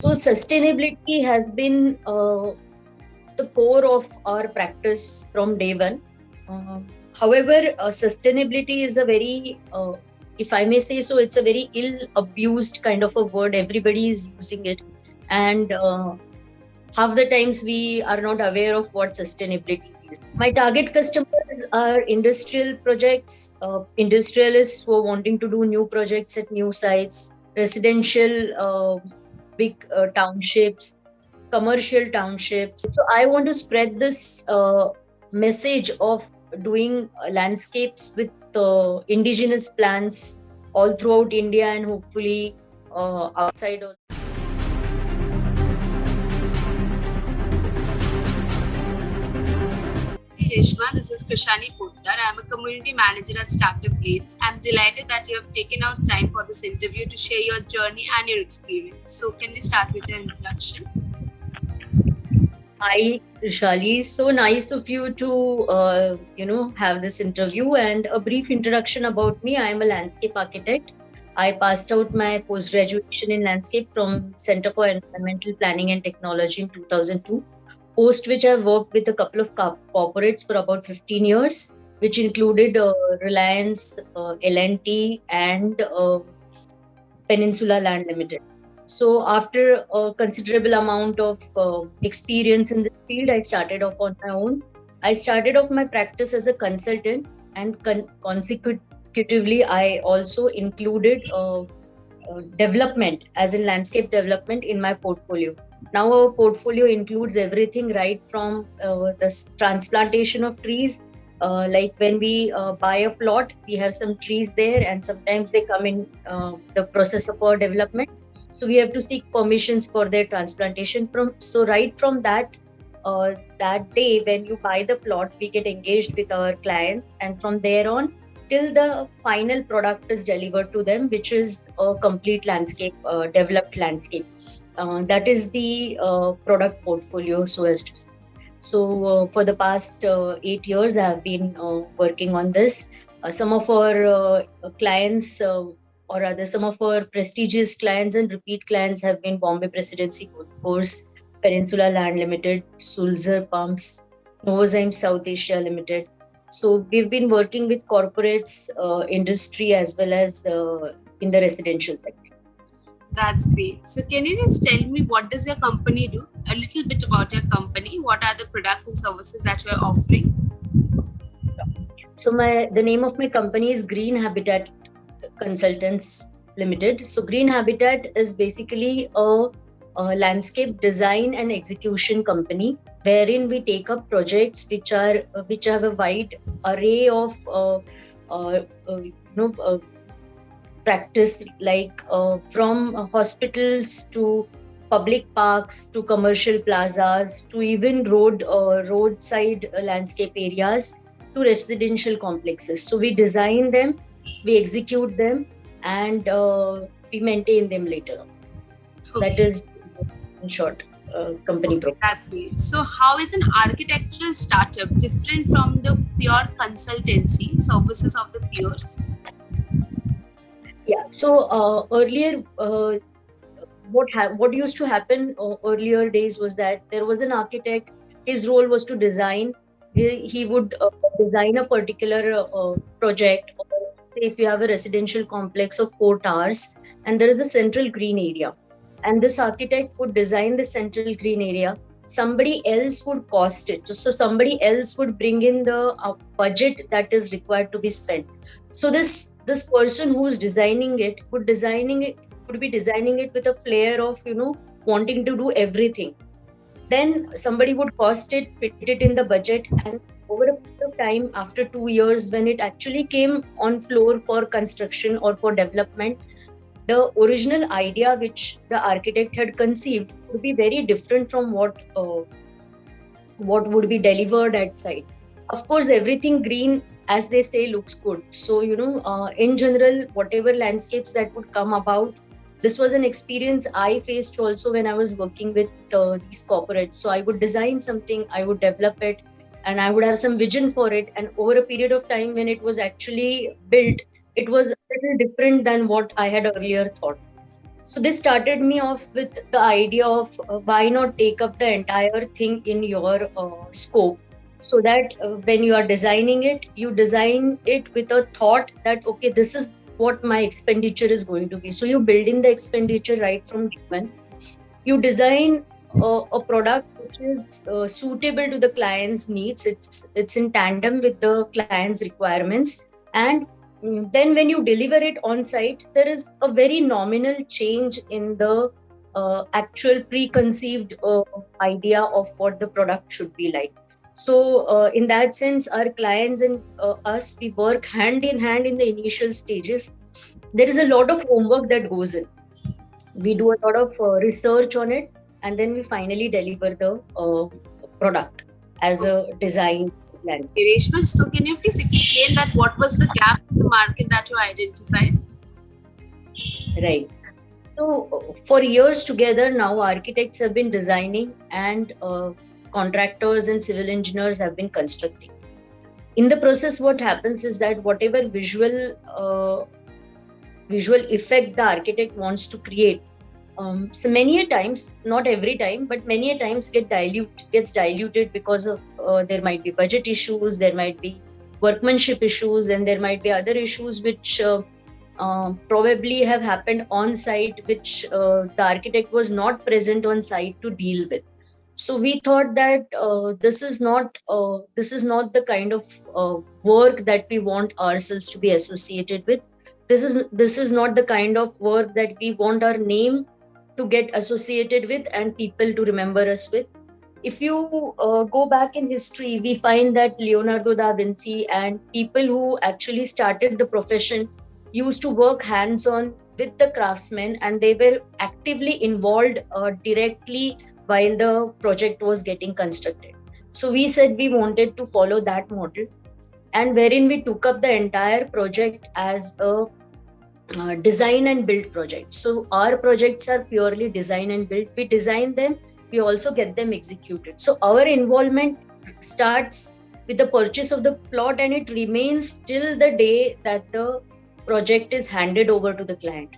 So sustainability has been the core of our practice from day one. Uh, However, sustainability is a very, if I may say so, it's a very ill-abused kind of a word. Everybody is using it, and half the times we are not aware of what sustainability is. My target customers are industrial projects, industrialists who are wanting to do new projects at new sites, residential, big townships, commercial townships. So I want to spread this message of doing landscapes with indigenous plants all throughout India and hopefully outside of. Hey Reshma, this is Krishani. I am a community manager at Startup Leads. I'm delighted that you have taken out time for this interview to share your journey and your experience. So, can we start with your introduction? Hi, Shali. So nice of you to have this interview and a brief introduction about me. I am a landscape architect. I passed out my post graduation in landscape from Center for Environmental Planning and Technology in 2002. Post which I worked with a couple of corporates for about 15 years, which included Reliance, L&T, and Peninsula Land Limited. So after a considerable amount of experience in this field, I started off on my own. I started off my practice as a consultant, and consecutively, I also included development, as in landscape development, in my portfolio. Now our portfolio includes everything right from the transplantation of trees. Like when we buy a plot, we have some trees there, and sometimes they come in the process of our development. So we have to seek permissions for their transplantation. So right from that day when you buy the plot, we get engaged with our client, and from there on till the final product is delivered to them, which is a complete landscape, developed landscape. That is the product portfolio, so as to say. So for the past 8 years, I have been working on this. Some of our clients, or rather, some of our prestigious clients and repeat clients have been Bombay Presidency Golf Course, Peninsula Land Limited, Sulzer Pumps, Novozymes South Asia Limited. So we've been working with corporates, industry, as well as in the residential sector. That's great. So, can you just tell me what does your company do? A little bit about your company. What are the products and services that you are offering? So the name of my company is Green Habitat Consultants Limited. So Green Habitat is basically a landscape design and execution company, wherein we take up projects which have a wide array of practice, like from hospitals to public parks to commercial plazas to even roadside landscape areas to residential complexes. So we design them, we execute them, and we maintain them later on. So that is, in short, company program. That's great. So how is an architectural startup different from the pure consultancy services of the peers? Yeah. So earlier, what used to happen earlier days was that there was an architect. His role was to design. He would design a particular project. Or say if you have a residential complex of 4 towers, and there is a central green area, and this architect would design the central green area. Somebody else would cost it. So somebody else would bring in the budget that is required to be spent. So this person who's designing it would be designing it with a flair of wanting to do everything. Then somebody would cost it, fit it in the budget, and over a period of time, after 2 years, when it actually came on floor for construction or for development, the original idea which the architect had conceived would be very different from what would be delivered at site. Of course, everything green, as they say, looks good. So in general, whatever landscapes that would come about, this was an experience I faced also when I was working with these corporates. So I would design something, I would develop it, and I would have some vision for it. And over a period of time, when it was actually built, it was a little different than what I had earlier thought. So this started me off with the idea of why not take up the entire thing in your scope, so that when you are designing it, you design it with a thought that okay, this is what my expenditure is going to be. So you build in the expenditure right from day one. You design a product which is suitable to the client's needs. It's in tandem with the client's requirements, and then when you deliver it on site, there is a very nominal change in the actual preconceived idea of what the product should be like. So in that sense, our clients and us, we work hand in hand in the initial stages. There is a lot of homework that goes in. We do a lot of research on it, and then we finally deliver the product as a design plan. Reshma, so can you please explain that what was the gap in the market that you identified? Right. So for years together now, architects have been designing, and contractors and civil engineers have been constructing. In the process, what happens is that whatever visual effect the architect wants to create, so many a times, not every time, but many a times gets diluted because of there might be budget issues, there might be workmanship issues, and there might be other issues which probably have happened on site, which the architect was not present on site to deal with. So we thought that this is not the kind of work that we want ourselves to be associated with. This is not the kind of work that we want our name to get associated with and people to remember us with. If you go back in history, we find that Leonardo da Vinci and people who actually started the profession used to work hands-on with the craftsmen, and they were actively involved directly while the project was getting constructed. So we said we wanted to follow that model, and wherein we took up the entire project as a design and build project. So our projects are purely design and build. We design them, we also get them executed. So our involvement starts with the purchase of the plot, and it remains till the day that the project is handed over to the client,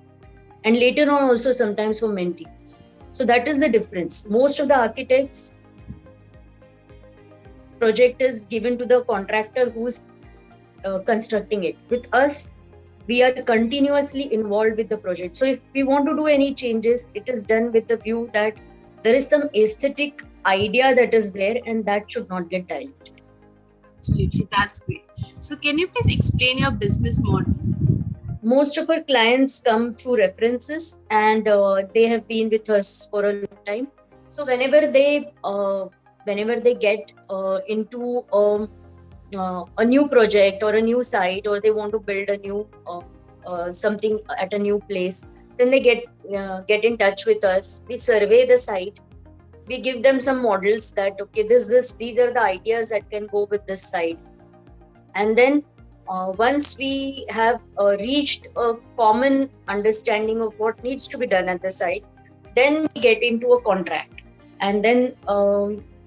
and later on also sometimes for maintenance. So that is the difference. Most of the architects, project is given to the contractor who's constructing it. With us, we are continuously involved with the project. So if we want to do any changes, it is done with the view that there is some aesthetic idea that is there, and that should not get diluted. Absolutely, that's great. So can you please explain your business model? Most of our clients come through references, and they have been with us for a long time. So whenever they get into a new project or a new site, or they want to build a new something at a new place, then they get in touch with us. We survey the site, we give them some models that okay, these are the ideas that can go with this site, and then once we have reached a common understanding of what needs to be done at the site, then we get into a contract, and then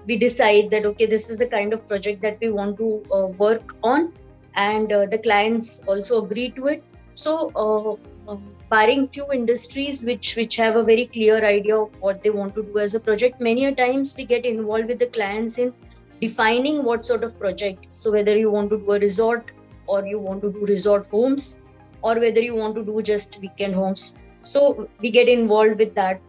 we decide that okay, this is the kind of project that we want to work on, and the clients also agree to it. So barring few industries which have a very clear idea of what they want to do as a project, many a times we get involved with the clients in defining what sort of project. So whether you want to do a resort, or you want to do resort homes, or whether you want to do just weekend homes, so we get involved with that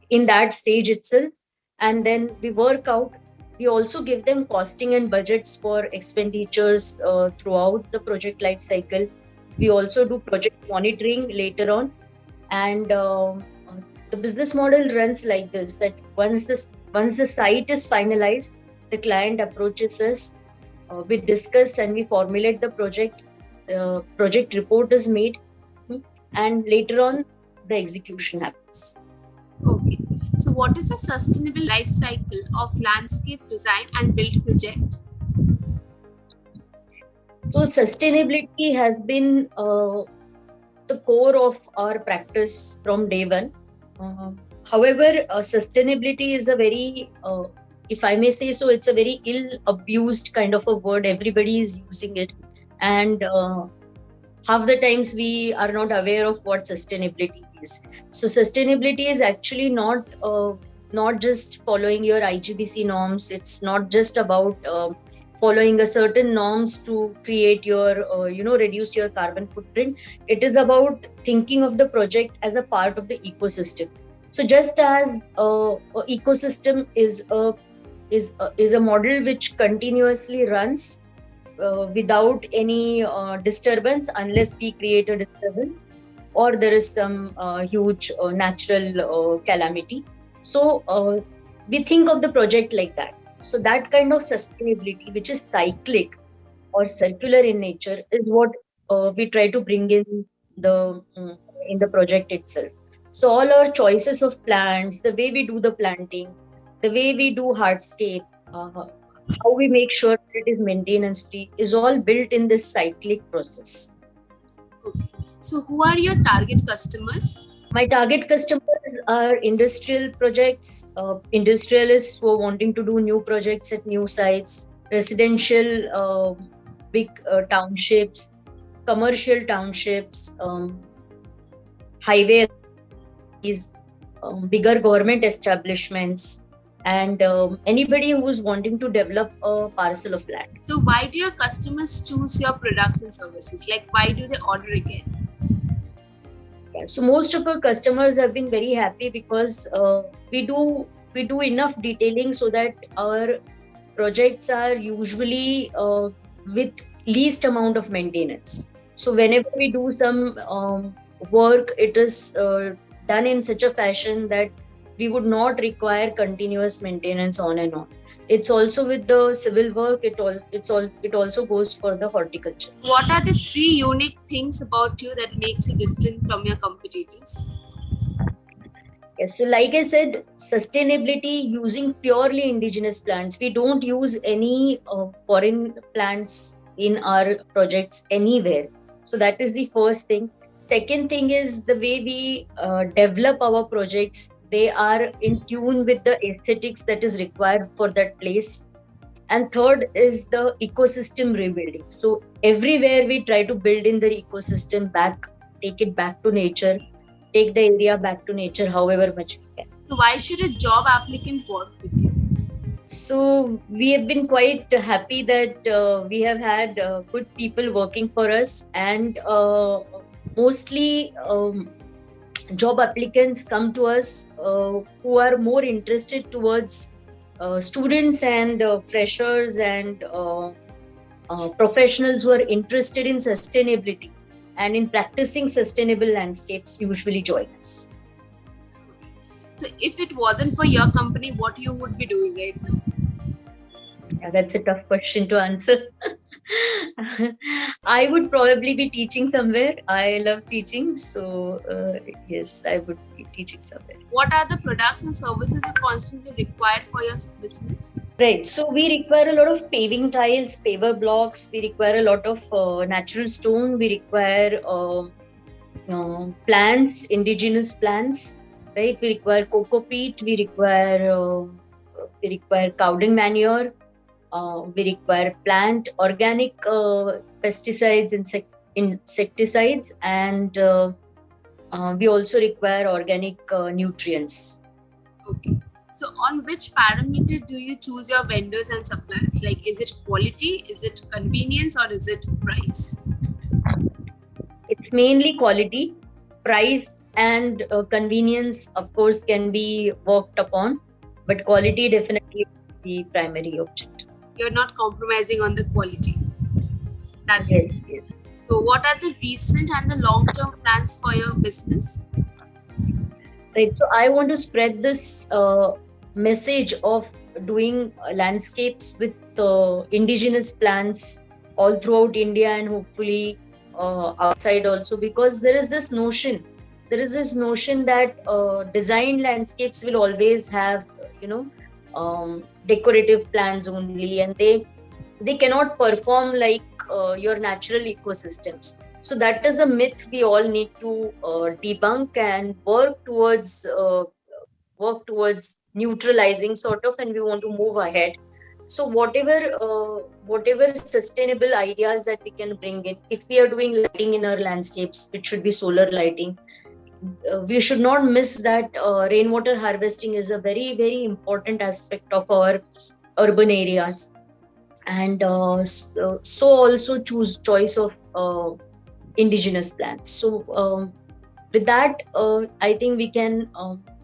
in that stage itself, and then we work out. We also give them costing and budgets for expenditures throughout the project life cycle. We also do project monitoring later on, and the business model runs like this: that once the site is finalized, the client approaches us, we discuss and we formulate the project. The project report is made, and later on the execution happens. Okay. So what is the sustainable life cycle of landscape design and build project? So sustainability has been the core of our practice from day one. However, sustainability is a very, if I may say so, it's a very ill-abused kind of a word. Everybody is using it, and half the times we are not aware of what sustainability SDGs. So sustainability is actually not just following your IGBC norms. It's not just about following a certain norms to create your reduce your carbon footprint. It is about thinking of the project as a part of the ecosystem. So just as a ecosystem is a model which continuously runs without any disturbance, unless we create a disturbance or there is some huge natural calamity. So we think of the project like that. So that kind of sustainability, which is cyclic or circular in nature, is what we try to bring the in the project itself. So all our choices of plants, the way we do the planting, the way we do hardscape, how we make sure that it is maintenance free, is all built in this cyclic process. Okay. So who are your target customers? My target customers are industrial projects, industrialists who are wanting to do new projects at new sites, residential big townships, commercial townships, highway authorities, bigger government establishments, and anybody who is wanting to develop a parcel of land. So why do your customers choose your products and services? Like, why do they order again? Yeah, so most of our customers have been very happy because we do enough detailing so that our projects are usually with least amount of maintenance. So whenever we do some work, it is done in such a fashion that we would not require continuous maintenance on and on. It's also with the civil work. It also goes for the horticulture. What are the 3 unique things about you that makes you different from your competitors? Yes, so like I said, sustainability using purely indigenous plants. We don't use any foreign plants in our projects anywhere. So that is the first thing. Second thing is the way we develop our projects. They are in tune with the aesthetics that is required for that place. And third is the ecosystem rebuilding. So everywhere we try to build in the ecosystem back, take it back to nature, take the area back to nature however much we can. So why should a job applicant work with you? So we have been quite happy that we have had good people working for us, and mostly job applicants come to us who are more interested towards students and freshers and professionals who are interested in sustainability and in practicing sustainable landscapes usually join us. So if it wasn't for your company, what you would be doing right now? Yeah, that's a tough question to answer. I would probably be teaching somewhere. I love teaching. So yes, I would be teaching somewhere. What are the products and services you constantly require for your business? Right. So we require a lot of paving tiles, paver blocks. We require a lot of natural stone. We require plants, indigenous plants. Right. We require coco peat. We require cow dung manure. We require plant organic pesticides, insecticides, and we also require organic nutrients. Okay. So on which parameter do you choose your vendors and suppliers? Like, is it quality, is it convenience, or is it price? It's mainly quality. Price and convenience, of course, can be worked upon, but quality definitely is the primary object. You're not compromising on the quality. That's Yes, it. yes. So what are the recent and the long-term plans for your business? Right. So I want to spread this message of doing landscapes with indigenous plants all throughout India and hopefully outside also, because there is this notion that designed landscapes will always have decorative plants only, and they cannot perform like your natural ecosystems. So that is a myth we all need to debunk and work towards neutralizing sort of, and we want to move ahead. So whatever sustainable ideas that we can bring in, if we are doing lighting in our landscapes, it should be solar lighting. we should not miss that rainwater harvesting is a very, very important aspect of our urban areas. And so also choose choice of indigenous plants. So with that, I think we can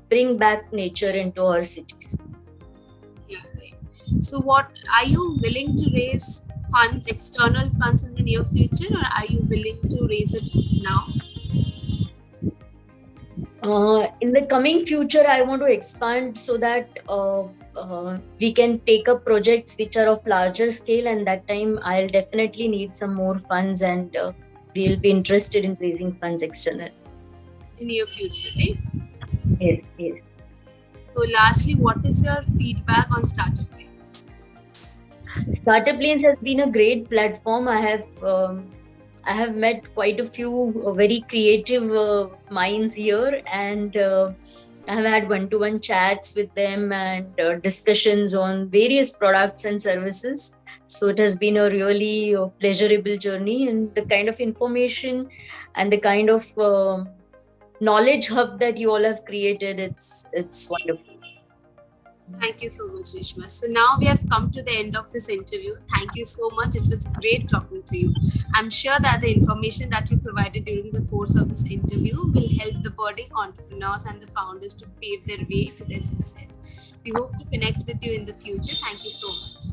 bring back nature into our cities. Yeah, right. So, what are you willing to raise funds, external funds in the near future, or are you willing to raise it now? In the coming future, I want to expand so that we can take up projects which are of larger scale, and that time I'll definitely need some more funds, and we'll be interested in raising funds external. In near future, right? Yes, yes. So, lastly, what is your feedback on startup planes? Startup Lanes has been a great platform. I have met quite a few very creative minds here, and I have had one-to-one chats with them and discussions on various products and services. So it has been a really pleasurable journey, and the kind of information and the kind of knowledge hub that you all have created, it's wonderful. Thank you so much, Reshma. So now we have come to the end of this interview. Thank you so much. It was great talking to you. I'm sure that the information that you provided during the course of this interview will help the budding entrepreneurs and the founders to pave their way to their success. We hope to connect with you in the future. Thank you so much.